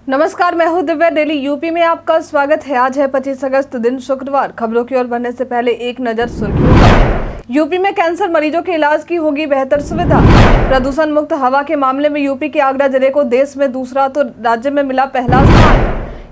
नमस्कार, मैं हूं दिव्या। डेली यूपी में आपका स्वागत है। आज है 25 अगस्त, दिन शुक्रवार। खबरों की ओर बढ़ने से पहले एक नजर सुर्खियों पर। यूपी में कैंसर मरीजों के इलाज की होगी बेहतर सुविधा। प्रदूषण मुक्त हवा के मामले में यूपी के आगरा जिले को देश में दूसरा तो राज्य में मिला पहला स्थान।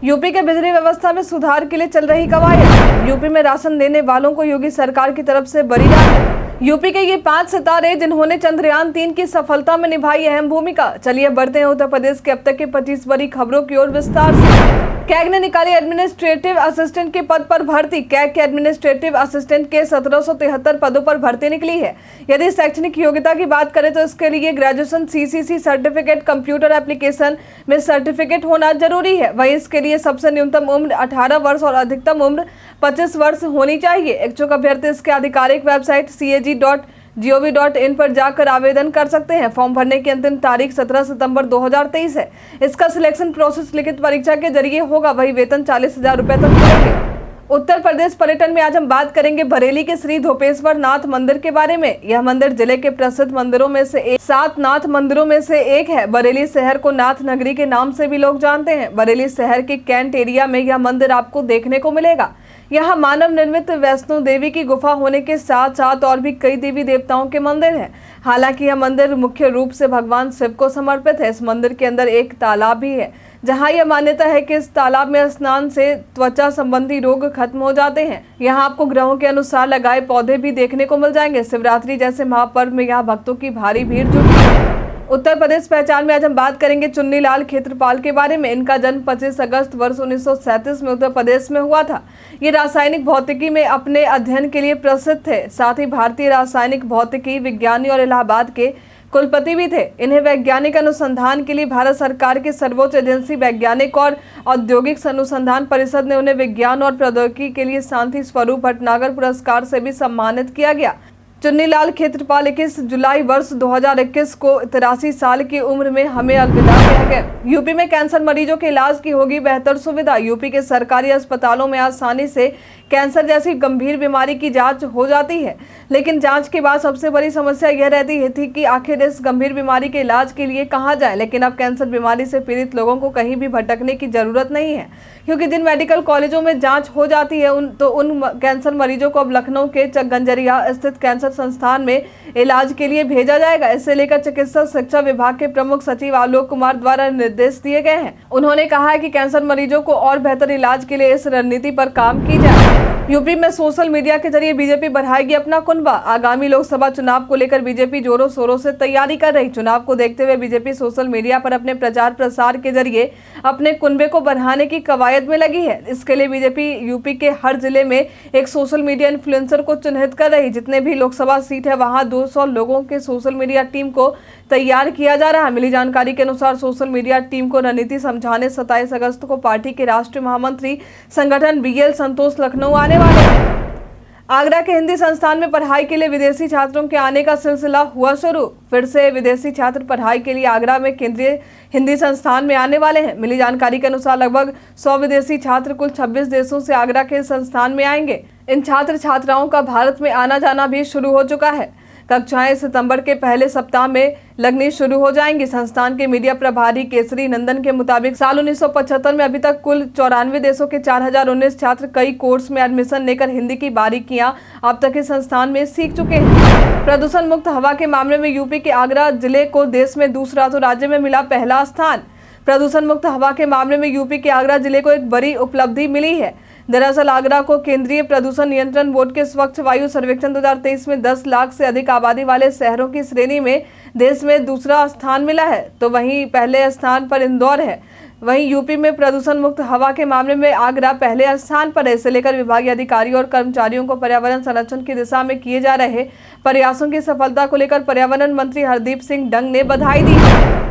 यूपी के बिजली व्यवस्था में सुधार के लिए चल रही कवायद। यूपी में राशन देने वालों को योगी सरकार की तरफ से बड़ी राहत। यूपी के ये 5 सितारे जिन्होंने चंद्रयान-3 की सफलता में निभाई अहम भूमिका। चलिए बढ़ते हैं उत्तर प्रदेश के अब तक के 25 बड़ी खबरों की ओर विस्तार से। कैग ने निकाली एडमिनिस्ट्रेटिव असिस्टेंट के पद पर भर्ती। कैग के एडमिनिस्ट्रेटिव असिस्टेंट के 1773 पदों पर भर्ती निकली है। यदि शैक्षणिक योग्यता की बात करें तो इसके लिए graduation CCC certificate computer application में सर्टिफिकेट होना जरूरी है। वहीं इसके लिए सबसे न्यूनतम उम्र 18 वर्ष और अधिकतम उम्र 25 वर्ष होनी चाहिए। इच्छुक अभ्यर्थी इसके आधिकारिक वेबसाइट cag.gov.in पर जाकर आवेदन कर सकते हैं। फॉर्म भरने की अंतिम तारीख 17 सितंबर 2023 है। इसका सिलेक्शन प्रोसेस लिखित परीक्षा के जरिए होगा। वही वेतन 40,000 रुपए तक मिलेंगे। उत्तर प्रदेश पर्यटन में आज हम बात करेंगे बरेली के श्री धोपेश्वर नाथ मंदिर के बारे में। यह मंदिर जिले के प्रसिद्ध मंदिरों में से 7 नाथ मंदिरों में से एक है। बरेली शहर को नाथ नगरी के नाम से भी लोग जानते हैं। बरेली शहर के कैंट एरिया में यह मंदिर आपको देखने को मिलेगा। यहाँ मानव निर्मित वैष्णो देवी की गुफा होने के साथ साथ और भी कई देवी देवताओं के मंदिर हैं। हालांकि यह मंदिर मुख्य रूप से भगवान शिव को समर्पित है। इस मंदिर के अंदर एक तालाब भी है, जहां यह मान्यता है कि इस तालाब में स्नान से त्वचा संबंधी रोग खत्म हो जाते हैं। यहाँ आपको ग्रहों के अनुसार लगाए पौधे भी देखने को मिल जाएंगे। शिवरात्रि जैसे महापर्व में यहाँ भक्तों की भारी भीड़ जुटी है। उत्तर प्रदेश पहचान में आज हम बात करेंगे चुन्नीलाल खेत्रपाल के बारे में। इनका जन्म 25 अगस्त वर्ष 1937 में उत्तर प्रदेश में हुआ था। ये रासायनिक भौतिकी में अपने अध्ययन के लिए प्रसिद्ध थे। साथ ही भारतीय रासायनिक भौतिकी विज्ञानी और इलाहाबाद के कुलपति भी थे। इन्हें वैज्ञानिक अनुसंधान के लिए भारत सरकार की सर्वोच्च एजेंसी वैज्ञानिक और औद्योगिक अनुसंधान परिषद ने उन्हें विज्ञान और प्रौद्योगिकी के लिए शांति स्वरूप भटनागर पुरस्कार से भी सम्मानित किया गया। चुन्नीलाल खेत्रपाल 21 जुलाई वर्ष 2021 को 83 साल की उम्र में हमें अलविदा कह गए। यूपी में कैंसर मरीजों के इलाज की होगी बेहतर सुविधा। यूपी के सरकारी अस्पतालों में आसानी से कैंसर जैसी गंभीर बीमारी की जांच हो जाती है, लेकिन जांच के बाद सबसे बड़ी समस्या यह रहती थी कि आखिर इस गंभीर बीमारी के इलाज के लिए कहां जाएं। लेकिन अब कैंसर बीमारी से पीड़ित लोगों को कहीं भी भटकने की जरूरत नहीं है, क्योंकि जिन मेडिकल कॉलेजों में जांच हो जाती है उन कैंसर मरीजों को अब लखनऊ के चकगंजरिया स्थित कैंसर संस्थान में इलाज के लिए भेजा जाएगा। इससे लेकर चिकित्सा शिक्षा विभाग के प्रमुख सचिव आलोक कुमार द्वारा निर्देश दिए गए हैं। उन्होंने कहा है कि कैंसर मरीजों को और बेहतर इलाज के लिए इस रणनीति पर काम की जाए। यूपी में सोशल मीडिया के जरिए बीजेपी बढ़ाएगी अपना कुनबा। आगामी लोकसभा चुनाव को लेकर बीजेपी जोरों शोरों से तैयारी कर रही। चुनाव को देखते हुए बीजेपी सोशल मीडिया पर अपने प्रचार प्रसार के जरिए अपने कुनबे को बढ़ाने की कवायद में लगी है। इसके लिए बीजेपी यूपी के हर जिले में एक सोशल मीडिया इन्फ्लुएंसर को चिन्हित कर रही। जितने भी लोकसभा सीट है वहां 200 लोगों के सोशल मीडिया टीम को तैयार किया जा रहा है। मिली जानकारी के अनुसार सोशल मीडिया टीम को रणनीति समझाने 27 अगस्त को पार्टी के राष्ट्रीय महामंत्री संगठन बीएल संतोष लखनऊ आने वाले हैं। आगरा के हिंदी संस्थान में पढ़ाई के लिए विदेशी छात्रों के आने का सिलसिला हुआ शुरू। फिर से विदेशी छात्र पढ़ाई के लिए आगरा में केंद्रीय हिंदी संस्थान में आने वाले हैं। मिली जानकारी के अनुसार लगभग 100 विदेशी छात्र कुल 26 देशों से आगरा के संस्थान में आएंगे। इन छात्र छात्राओं का भारत में आना जाना भी शुरू हो चुका है। कक्षाएं सितंबर के पहले सप्ताह में लगनी शुरू हो जाएंगी। संस्थान के मीडिया प्रभारी केसरी नंदन के मुताबिक साल 1975 में अभी तक कुल 94 देशों के 4019 छात्र कई कोर्स में एडमिशन लेकर हिंदी की बारीकियां अब तक इस संस्थान में सीख चुके हैं। प्रदूषण मुक्त हवा के मामले में यूपी के आगरा जिले को देश में दूसरा तो राज्य में मिला पहला स्थान। प्रदूषण मुक्त हवा के मामले में यूपी के आगरा जिले को एक बड़ी उपलब्धि मिली है। दरअसल आगरा को केंद्रीय प्रदूषण नियंत्रण बोर्ड के स्वच्छ वायु सर्वेक्षण 2023 में 10 लाख से अधिक आबादी वाले शहरों की श्रेणी में देश में दूसरा स्थान मिला है, तो वहीं पहले स्थान पर इंदौर है। वहीं यूपी में प्रदूषण मुक्त हवा के मामले में आगरा पहले स्थान पर है। इसे लेकर विभागीय अधिकारियों और कर्मचारियों को पर्यावरण संरक्षण की दिशा में किए जा रहे प्रयासों की सफलता को लेकर पर्यावरण मंत्री हरदीप सिंह डंग ने बधाई दी है।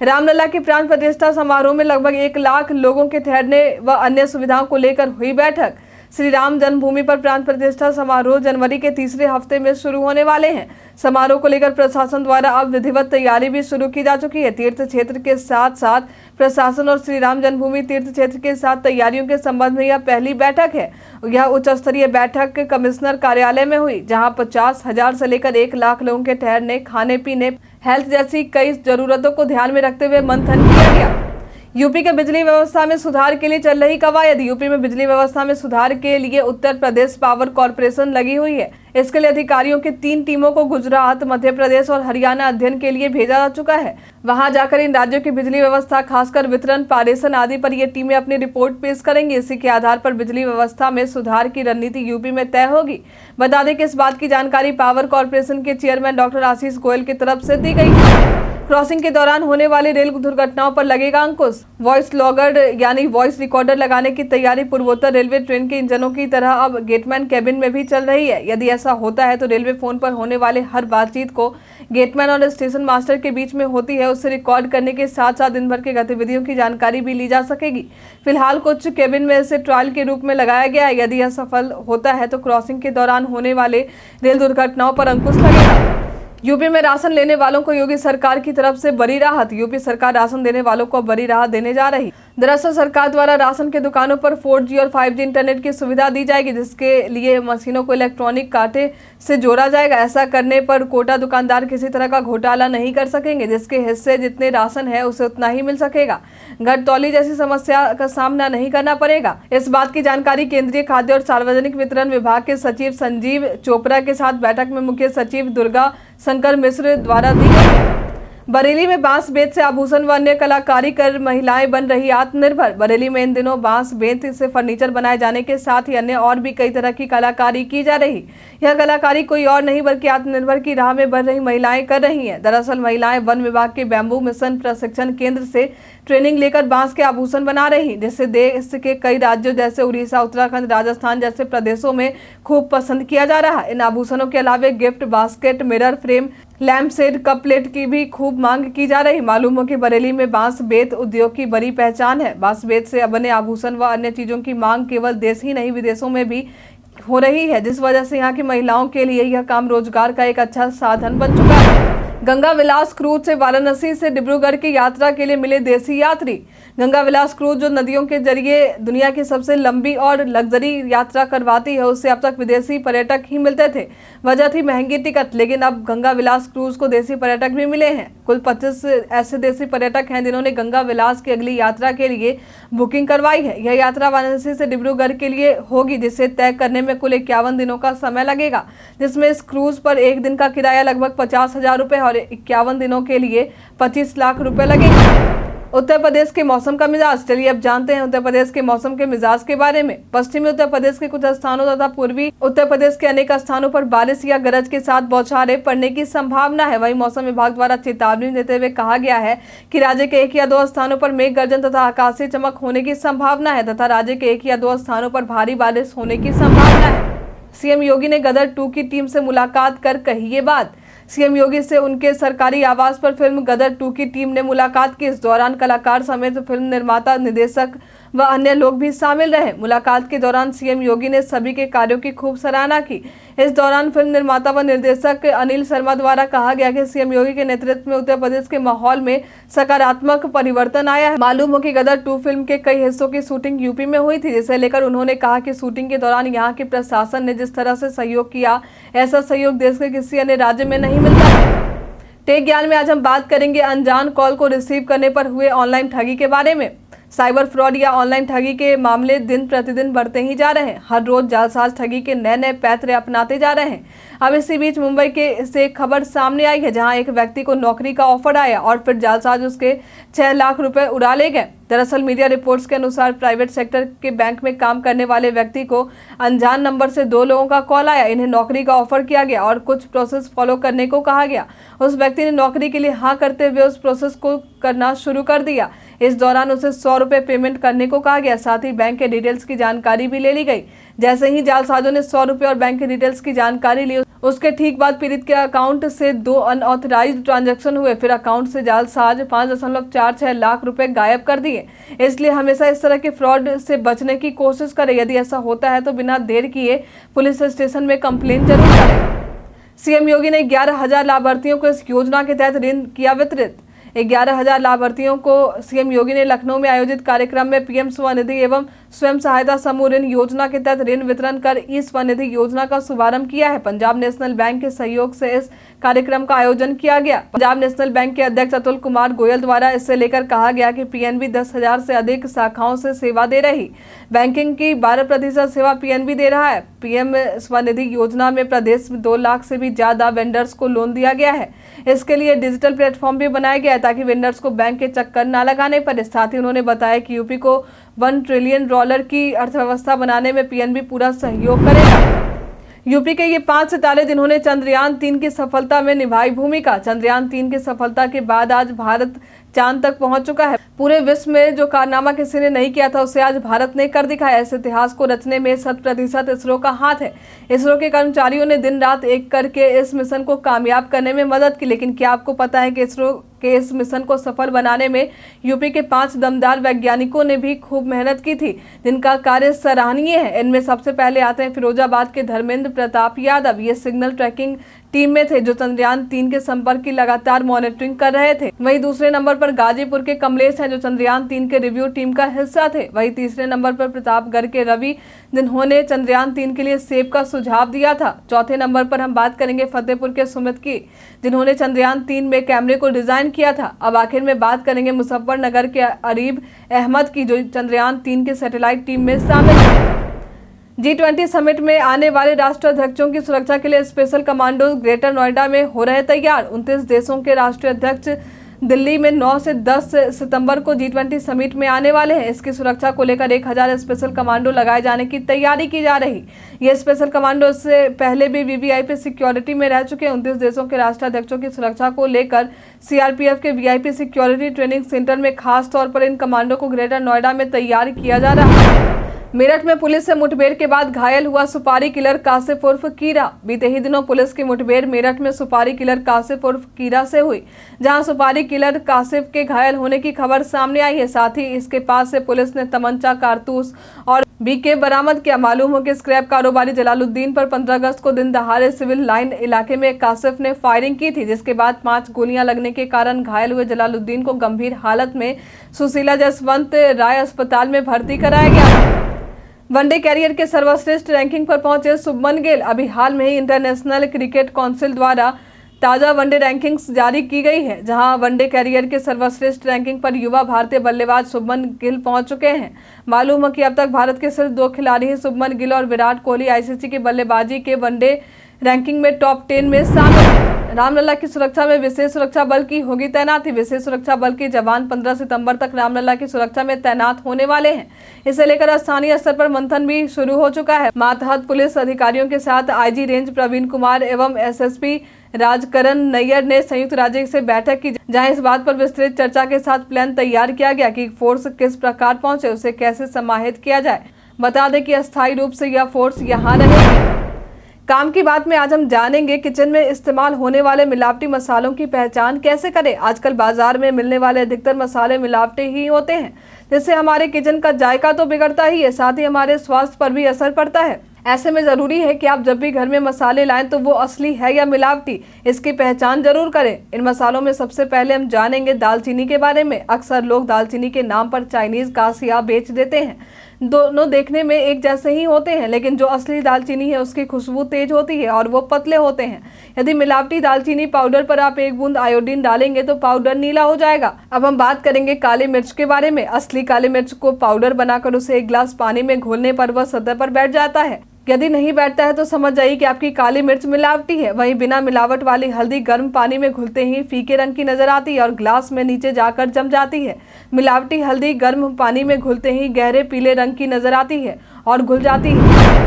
रामलला की प्राण प्रतिष्ठा समारोह में लगभग 1 लाख लोगों के ठहरने व अन्य सुविधाओं को लेकर हुई बैठक। श्री राम जन्मभूमि पर प्राण प्रतिष्ठा समारोह जनवरी के तीसरे हफ्ते में शुरू होने वाले हैं। समारोह को लेकर प्रशासन द्वारा अब विधिवत तैयारी भी शुरू की जा चुकी है। तीर्थ क्षेत्र के साथ साथ प्रशासन और श्री राम जन्मभूमि तीर्थ क्षेत्र के साथ तैयारियों के संबंध में यह पहली बैठक है। यह उच्च स्तरीय बैठक कमिश्नर कार्यालय में हुई, जहां 50,000 से लेकर 1 लाख लोगों के ठहरने, खाने पीने, हेल्थ जैसी कई जरूरतों को ध्यान में रखते हुए मंथन किया गया। यूपी के बिजली व्यवस्था में सुधार के लिए चल रही कवायद। यूपी में बिजली व्यवस्था में सुधार के लिए उत्तर प्रदेश पावर कॉर्पोरेशन लगी हुई है। इसके लिए अधिकारियों की 3 टीमों को गुजरात, मध्य प्रदेश और हरियाणा अध्ययन के लिए भेजा जा चुका है। वहां जाकर इन राज्यों की बिजली व्यवस्था, खासकर वितरण, पारेषण आदि पर ये टीमें अपनी रिपोर्ट पेश करेंगी। इसी के आधार पर बिजली व्यवस्था में सुधार की रणनीति यूपी में तय होगी। बता दें कि इस बात की जानकारी पावर कॉर्पोरेशन के चेयरमैन डॉक्टर आशीष गोयल की तरफ से दी गई। क्रॉसिंग के दौरान होने वाली रेल दुर्घटनाओं पर लगेगा अंकुश। वॉइस लॉगर यानी वॉइस रिकॉर्डर लगाने की तैयारी पूर्वोत्तर रेलवे ट्रेन के इंजनों की तरह अब गेटमैन कैबिन में भी चल रही है। यदि ऐसा होता है तो रेलवे फोन पर होने वाले हर बातचीत को गेटमैन और स्टेशन मास्टर के बीच में होती है उससे रिकॉर्ड करने के साथ साथ दिन भर की गतिविधियों की जानकारी भी ली जा सकेगी। फिलहाल कुछ कैबिन में इसे ट्रायल के रूप में लगाया गया है। यदि यह सफल होता है तो क्रॉसिंग के दौरान होने वाले रेल दुर्घटनाओं पर अंकुश लगेगा। यूपी में राशन लेने वालों को योगी सरकार की तरफ से बड़ी राहत। यूपी सरकार राशन देने वालों को बड़ी राहत देने जा रही। दरअसल सरकार द्वारा राशन के दुकानों पर 4G और 5G इंटरनेट की सुविधा दी जाएगी, जिसके लिए मशीनों को इलेक्ट्रॉनिक कांटे से जोड़ा जाएगा। ऐसा करने पर कोटा दुकानदार किसी तरह का घोटाला नहीं कर सकेंगे। जिसके हिस्से जितने राशन है उसे उतना ही मिल सकेगा। घटतौली जैसी समस्या का सामना नहीं करना पड़ेगा। इस बात की जानकारी केंद्रीय खाद्य और सार्वजनिक वितरण विभाग के सचिव संजीव चोपड़ा के साथ बैठक में मुख्य सचिव दुर्गा शंकर मिश्र द्वारा दी गई। बरेली में बांस बेंत से आभूषण व अन्य कलाकारी कर महिलाएं बन रही आत्मनिर्भर। बरेली में इन दिनों बांस बेंत से फर्नीचर बनाए जाने के साथ ही अन्य और भी कई तरह की कलाकारी की जा रही। यह कलाकारी कोई और नहीं बल्कि आत्मनिर्भर की राह में बढ़ रही महिलाएं कर रही हैं। दरअसल महिलाएं वन विभाग के बैम्बू मिशन प्रशिक्षण केंद्र से ट्रेनिंग लेकर बांस के आभूषण बना रही, जिससे देश के कई राज्यों जैसे उड़ीसा, उत्तराखंड, राजस्थान जैसे प्रदेशों में खूब पसंद किया जा रहा है। इन आभूषणों के अलावा gift basket, mirror frame, lamp shade, cup plate की भी खूब मांग की जा रही। मालूम हो कि बरेली में बांस बेंत उद्योग की बड़ी पहचान है। बांस बेंत से बने आभूषण व अन्य चीजों की मांग केवल देश ही नहीं विदेशों में भी हो रही है, जिस वजह से यहाँ की महिलाओं के लिए यह काम रोजगार का एक अच्छा साधन बन चुका है। गंगा विलास क्रूज से वाराणसी से डिब्रूगढ़ की यात्रा के लिए मिले देसी यात्री। गंगा विलास क्रूज जो नदियों के जरिए दुनिया की सबसे लंबी और लग्जरी यात्रा करवाती है, उससे अब तक विदेशी पर्यटक ही मिलते थे। वजह थी महंगी टिकट, लेकिन अब गंगा विलास क्रूज को देसी पर्यटक भी मिले हैं। कुल 25 ऐसे देसी पर्यटक हैं जिन्होंने गंगा विलास की अगली यात्रा के लिए बुकिंग करवाई है। यह यात्रा वाराणसी से डिब्रूगढ़ के लिए होगी, जिसे तय करने में कुल 51 दिनों का समय लगेगा, जिसमें इस क्रूज पर एक दिन का किराया लगभग 50,000 रुपए और 51 दिनों के लिए 25 लाख रुपए लगेंगे। उत्तर प्रदेश के मौसम का मिजाज। चलिए अब जानते हैं उत्तर प्रदेश के मौसम के मिजाज के बारे में। पश्चिमी उत्तर प्रदेश के कुछ स्थानों तथा पूर्वी उत्तर प्रदेश के अनेक स्थानों पर बारिश या गरज के साथ बौछारें पड़ने की संभावना है। वहीं मौसम विभाग द्वारा चेतावनी देते हुए कहा गया है कि राज्य के 1 या 2 स्थानों पर मेघ गर्जन तथा आकाशीय चमक होने की संभावना है तथा राज्य के 1 या 2 स्थानों पर भारी बारिश होने की संभावना है। सीएम योगी ने गदर 2 की टीम से मुलाकात कर कही ये बात। सीएम योगी से उनके सरकारी आवास पर फिल्म गदर 2 की टीम ने मुलाकात की। इस दौरान कलाकार समेत फिल्म निर्माता, निर्देशक व अन्य लोग भी शामिल रहे। मुलाकात के दौरान सीएम योगी ने सभी के कार्यों की खूब सराहना की। इस दौरान फिल्म निर्माता व निर्देशक अनिल शर्मा द्वारा कहा गया कि सीएम योगी के नेतृत्व में उत्तर प्रदेश के माहौल में सकारात्मक परिवर्तन आया है। मालूम हो कि गदर 2 फिल्म के कई हिस्सों की शूटिंग यूपी में हुई थी, जिसे लेकर उन्होंने कहा कि शूटिंग के दौरान यहाँ के प्रशासन ने जिस तरह से सहयोग किया, ऐसा सहयोग देश के किसी अन्य राज्य में नहीं मिलता है। टेक ज्ञान में आज हम बात करेंगे अनजान कॉल को रिसीव करने पर हुए ऑनलाइन ठगी के बारे में। साइबर फ्रॉड या ऑनलाइन ठगी के मामले दिन प्रतिदिन बढ़ते ही जा रहे हैं। हर रोज जालसाज ठगी के नए नए पैंतरे अपनाते जा रहे हैं। अब इसी बीच मुंबई के से खबर सामने आई है, जहां एक व्यक्ति को नौकरी का ऑफर आया और फिर जालसाज उसके 6 लाख रुपए उड़ा ले गए। दरअसल मीडिया रिपोर्ट्स के अनुसार प्राइवेट सेक्टर के बैंक में काम करने वाले व्यक्ति को अनजान नंबर से 2 लोगों का कॉल आया। इन्हें नौकरी का ऑफर किया गया और कुछ प्रोसेस फॉलो करने को कहा गया। उस व्यक्ति ने नौकरी के लिए हाँ करते हुए उस प्रोसेस को करना शुरू कर दिया। इस दौरान उसे 100 रुपए पेमेंट करने को कहा गया। साथ ही बैंक के डिटेल्स की जानकारी भी ले ली गई। जैसे ही जालसाजों ने 100 रुपए और बैंक के डिटेल्स की जानकारी ली, उसके ठीक बाद पीड़ित के अकाउंट से 2 अनऑथराइज्ड ट्रांजैक्शन हुए। फिर अकाउंट से जालसाज 5.46 लाख रुपए गायब कर दिए। इसलिए हमेशा इस तरह के फ्रॉड से बचने की कोशिश करें। यदि ऐसा होता है तो बिना देर किए पुलिस स्टेशन में कंप्लेंट जरूर करें। सीएम योगी ने 11,000 लाभार्थियों को इस योजना के तहत ऋण किया वितरित। 11,000 लाभार्थियों को सीएम योगी ने लखनऊ में आयोजित कार्यक्रम में पीएम स्वनिधि एवं स्वयं सहायता समूह ऋण योजना के तहत ऋण वितरण कर ई स्वनिधि योजना का शुभारंभ किया है। पंजाब नेशनल बैंक के सहयोग से इस कार्यक्रम का आयोजन किया गया। पंजाब नेशनल बैंक के अध्यक्ष अतुल कुमार गोयल द्वारा इससे लेकर कहा गया कि पीएनबी 10,000 से अधिक शाखाओं से सेवा दे रही बैंकिंग की 12% सेवा पीएनबी दे रहा है। पीएम स्वनिधि योजना में प्रदेश में 2 लाख से भी ज्यादा वेंडर्स को लोन दिया गया है। इसके लिए डिजिटल प्लेटफॉर्म भी बनाया गया है ताकि वेंडर्स को बैंक के चक्कर न लगाने पड़े। साथ ही उन्होंने बताया कि यूपी को $1 ट्रिलियन की अर्थव्यवस्था बनाने में पीएनबी पूरा सहयोग करेगा। यूपी के ये 5 सितारे जिन्होंने चंद्रयान 3 की सफलता में निभाई भूमिका। चंद्रयान 3 की सफलता के बाद आज भारत चांद तक पहुंच चुका है। पूरे विश्व में जो कारनामा किसी ने नहीं किया था उसे आज भारत ने कर दिखाया। इस इतिहास को रचने में 100% इसरो का हाथ है। इसरो के कर्मचारियों ने दिन रात एक करके इस मिशन को कामयाब करने में मदद की। लेकिन क्या आपको पता है कि इसरो के इस मिशन को सफल बनाने में यूपी के 5 दमदार वैज्ञानिकों ने भी खूब मेहनत की थी, जिनका कार्य सराहनीय है। इनमें सबसे पहले आते हैं फिरोजाबाद के धर्मेंद्र प्रताप यादव। ये सिग्नल ट्रैकिंग टीम में थे जो चंद्रयान 3 के संपर्क की लगातार मॉनिटरिंग कर रहे थे। वहीं दूसरे नंबर पर गाजीपुर के कमलेश हैं जो चंद्रयान 3 के रिव्यू टीम का हिस्सा थे। वहीं तीसरे नंबर पर प्रतापगढ़ के रवि जिन्होंने चंद्रयान 3 के लिए सेब का सुझाव दिया था। चौथे नंबर पर हम बात करेंगे फतेहपुर के सुमित की जिन्होंने चंद्रयान 3 में कैमरे को डिजाइन किया था। अब आखिर में बात करेंगे मुजफ्फरनगर के अरीब अहमद की जो चंद्रयान 3 के सैटेलाइट टीम में शामिल है। G20 समिट में आने वाले राष्ट्राध्यक्षों की सुरक्षा के लिए स्पेशल कमांडो ग्रेटर नोएडा में हो रहे तैयार। 29 देशों के राष्ट्राध्यक्ष दिल्ली में 9 से 10 सितंबर को G20 समिट में आने वाले हैं। इसकी सुरक्षा को लेकर 1000 स्पेशल कमांडो लगाए जाने की तैयारी की जा रही। ये स्पेशल कमांडो इससे पहले भी वीवीआईपी सिक्योरिटी में रह चुके हैं। 29 देशों के राष्ट्राध्यक्षों की सुरक्षा को लेकर सीआरपीएफ के वीआईपी सिक्योरिटी ट्रेनिंग सेंटर में खास तौर पर इन कमांडो को ग्रेटर नोएडा में तैयार किया जा रहा है। मेरठ में पुलिस से मुठभेड़ के बाद घायल हुआ सुपारी किलर कासिफ उर्फ कीरा। बीते ही दिनों पुलिस की मुठभेड़ मेरठ में सुपारी किलर कासिफ उर्फ कीरा से हुई, जहां सुपारी किलर कासिफ के घायल होने की खबर सामने आई है। साथ ही इसके पास से पुलिस ने तमंचा, कारतूस और बीके बरामद किया। मालूम हो कि स्क्रैप कारोबारी जलालुद्दीन पर 15 अगस्त को दिन दहाड़े सिविल लाइन इलाके में कासिफ ने फायरिंग की थी, जिसके बाद 5 गोलियां लगने के कारण घायल हुए जलालुद्दीन को गंभीर हालत में सुशीला जसवंत राय अस्पताल में भर्ती कराया गया। वनडे कैरियर के सर्वश्रेष्ठ रैंकिंग पर पहुंचे शुभमन गिल। अभी हाल में ही इंटरनेशनल क्रिकेट काउंसिल द्वारा ताजा वनडे रैंकिंग्स जारी की गई है, जहां वनडे कैरियर के सर्वश्रेष्ठ रैंकिंग पर युवा भारतीय बल्लेबाज शुभमन गिल पहुंच चुके हैं। मालूम है कि अब तक भारत के सिर्फ 2 खिलाड़ी ही शुभमन गिल और विराट कोहली आईसीसी की बल्लेबाजी के वनडे रैंकिंग में टॉप 10 में शामिल हैं। रामलला की सुरक्षा में विशेष सुरक्षा बल की होगी तैनाती। विशेष सुरक्षा बल के जवान 15 सितंबर तक रामलला की सुरक्षा में तैनात होने वाले हैं। इसे लेकर स्थानीय स्तर पर मंथन भी शुरू हो चुका है। मातहत पुलिस अधिकारियों के साथ आईजी रेंज प्रवीण कुमार एवं एसएसपी राजकरण नैयर ने संयुक्त राज्य से बैठक की, जहां इस बात पर विस्तृत चर्चा के साथ प्लान तैयार किया गया कि फोर्स किस प्रकार पहुंचे, उसे कैसे समाहित किया जाए। बता दें कि अस्थायी रूप से यह फोर्स यहाँ रहेगी। काम की बात में आज हम जानेंगे किचन में इस्तेमाल होने वाले मिलावटी मसालों की पहचान कैसे करें। आजकल बाजार में मिलने वाले अधिकतर मसाले मिलावटी ही होते हैं, जिससे हमारे किचन का जायका तो बिगड़ता ही है, साथ ही हमारे स्वास्थ्य पर भी असर पड़ता है। ऐसे में जरूरी है कि आप जब भी घर में मसाले लाएं तो वो असली है या मिलावटी, इसकी पहचान जरूर करें। इन मसालों में सबसे पहले हम जानेंगे दालचीनी के बारे में। अक्सर लोग दालचीनी के नाम पर चाइनीज कासिया बेच देते हैं। दोनों देखने में एक जैसे ही होते हैं, लेकिन जो असली दालचीनी है उसकी खुशबू तेज होती है और वो पतले होते हैं। यदि मिलावटी दालचीनी पाउडर पर आप 1 बूंद आयोडीन डालेंगे तो पाउडर नीला हो जाएगा। अब हम बात करेंगे काली मिर्च के बारे में। असली काली मिर्च को पाउडर बनाकर उसे 1 गिलास पानी में घोलने पर वह सतह पर बैठ जाता है। यदि नहीं बैठता है तो समझ जाइए कि आपकी काली मिर्च मिलावटी है। वहीं बिना मिलावट वाली हल्दी गर्म पानी में घुलते ही फीके रंग की नजर आती है और ग्लास में नीचे जाकर जम जाती है। मिलावटी हल्दी गर्म पानी में घुलते ही गहरे पीले रंग की नजर आती है और घुल जाती है।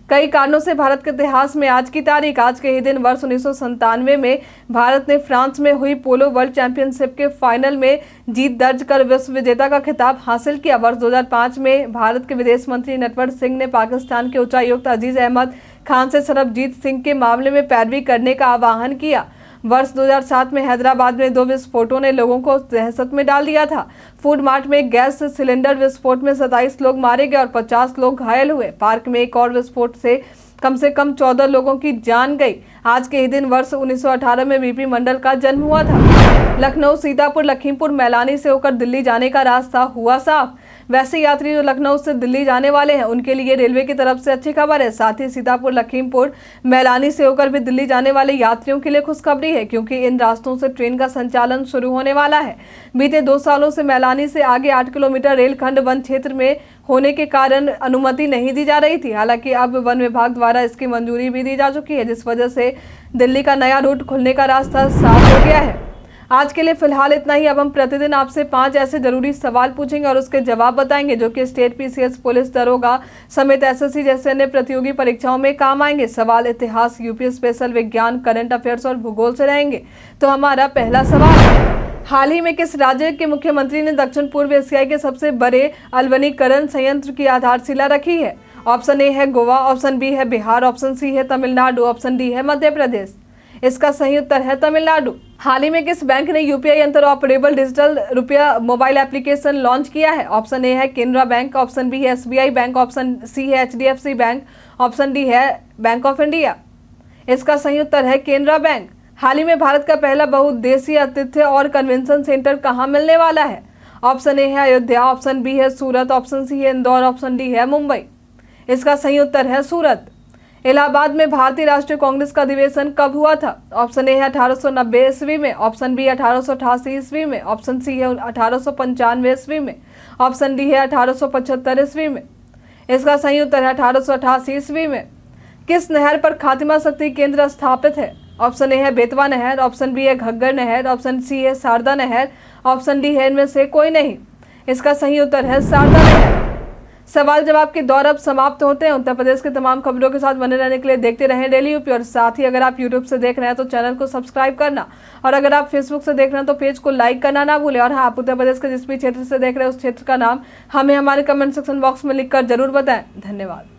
कई कारणों से भारत के इतिहास में आज की तारीख, आज के ही दिन वर्ष 1997 में भारत ने फ्रांस में हुई पोलो वर्ल्ड चैंपियनशिप के फाइनल में जीत दर्ज कर विश्व विजेता का खिताब हासिल किया। वर्ष 2005 में भारत के विदेश मंत्री नटवर सिंह ने पाकिस्तान के उच्चायुक्त अजीज अहमद खान से सरबजीत सिंह के मामले में पैरवी करने का आह्वान किया। वर्ष 2007 में हैदराबाद में 2 विस्फोटों ने लोगों को दहशत में डाल दिया था। फूड मार्ट में गैस सिलेंडर विस्फोट में 27 लोग मारे गए और 50 लोग घायल हुए। पार्क में एक और विस्फोट से कम से कम 14 लोगों की जान गई। आज के ही दिन वर्ष 1918 में बीपी मंडल का जन्म हुआ था। लखनऊ, सीतापुर, लखीमपुर, मैलानी से होकर दिल्ली जाने का रास्ता हुआ साफ। वैसे यात्री जो लखनऊ से दिल्ली जाने वाले हैं उनके लिए रेलवे की तरफ से अच्छी खबर है। साथ ही सीतापुर, लखीमपुर, मैलानी से होकर भी दिल्ली जाने वाले यात्रियों के लिए खुशखबरी है, क्योंकि इन रास्तों से ट्रेन का संचालन शुरू होने वाला है। बीते 2 सालों से मैलानी से आगे 8 किलोमीटर रेलखंड वन क्षेत्र में होने के कारण अनुमति नहीं दी जा रही थी। हालांकि अब वन विभाग द्वारा इसकी मंजूरी भी दी जा चुकी है, जिस वजह से दिल्ली का नया रूट खुलने का रास्ता साफ हो गया है। आज के लिए फिलहाल इतना ही। अब हम प्रतिदिन आपसे 5 ऐसे जरूरी सवाल पूछेंगे और उसके जवाब बताएंगे, जो कि स्टेट, पीसीएस, पुलिस दरोगा समेत एसएससी जैसे अन्य प्रतियोगी परीक्षाओं में काम आएंगे। सवाल इतिहास, यूपी स्पेशल, विज्ञान, करंट अफेयर्स और भूगोल से रहेंगे। तो हमारा पहला सवाल, हाल ही में किस राज्य के मुख्यमंत्री ने दक्षिण पूर्व एशिया के सबसे बड़े अलवनीकरण संयंत्र की आधारशिला रखी है? ऑप्शन ए है गोवा, ऑप्शन बी है बिहार, ऑप्शन सी है तमिलनाडु, ऑप्शन डी है मध्य प्रदेश। इसका सही उत्तर है तमिलनाडु। हाल ही में किस बैंक ने यूपीआई अंतर ऑपरेबल डिजिटल रुपया मोबाइल एप्लीकेशन लॉन्च किया है? ऑप्शन ए है केनरा बैंक, ऑप्शन बी है एसबीआई बैंक, ऑप्शन सी है एचडीएफसी बैंक, ऑप्शन डी है बैंक ऑफ इंडिया। इसका सही उत्तर है केनरा बैंक। हाल ही में भारत का पहला बहुउद्देशीय आतिथ्य और कन्वेंशन सेंटर कहाँ मिलने वाला है? ऑप्शन ए है अयोध्या, ऑप्शन बी है सूरत, ऑप्शन सी है इंदौर, ऑप्शन डी है मुंबई। इसका सही उत्तर है सूरत। इलाहाबाद में भारतीय राष्ट्रीय कांग्रेस का अधिवेशन कब हुआ था? ऑप्शन ए है 1890 ईस्वी में, ऑप्शन बी 1888 ईस्वी में, ऑप्शन सी है 1895 ईस्वी में, ऑप्शन डी है 1875 ईस्वी में। इसका सही उत्तर है 1888 ईस्वी में। किस नहर पर खातिमा शक्ति केंद्र स्थापित है? ऑप्शन ए है बेतवा नहर, ऑप्शन बी है घग्गर नहर, ऑप्शन सी है शारदा नहर, ऑप्शन डी है इनमें से कोई नहीं। इसका सही उत्तर है शारदा नहर। सवाल जवाब के दौर अब समाप्त होते हैं। उत्तर प्रदेश के तमाम खबरों के साथ बने रहने के लिए देखते रहें डेली यूपी। और साथ ही अगर आप यूट्यूब से देख रहे हैं तो चैनल को सब्सक्राइब करना, और अगर आप फेसबुक से देख रहे हैं तो पेज को लाइक करना ना भूलें। और हाँ, आप उत्तर प्रदेश के जिस भी क्षेत्र से देख रहे हैं उस क्षेत्र का नाम हमें हमारे कमेंट सेक्शन बॉक्स में लिखकर जरूर बताएं। धन्यवाद।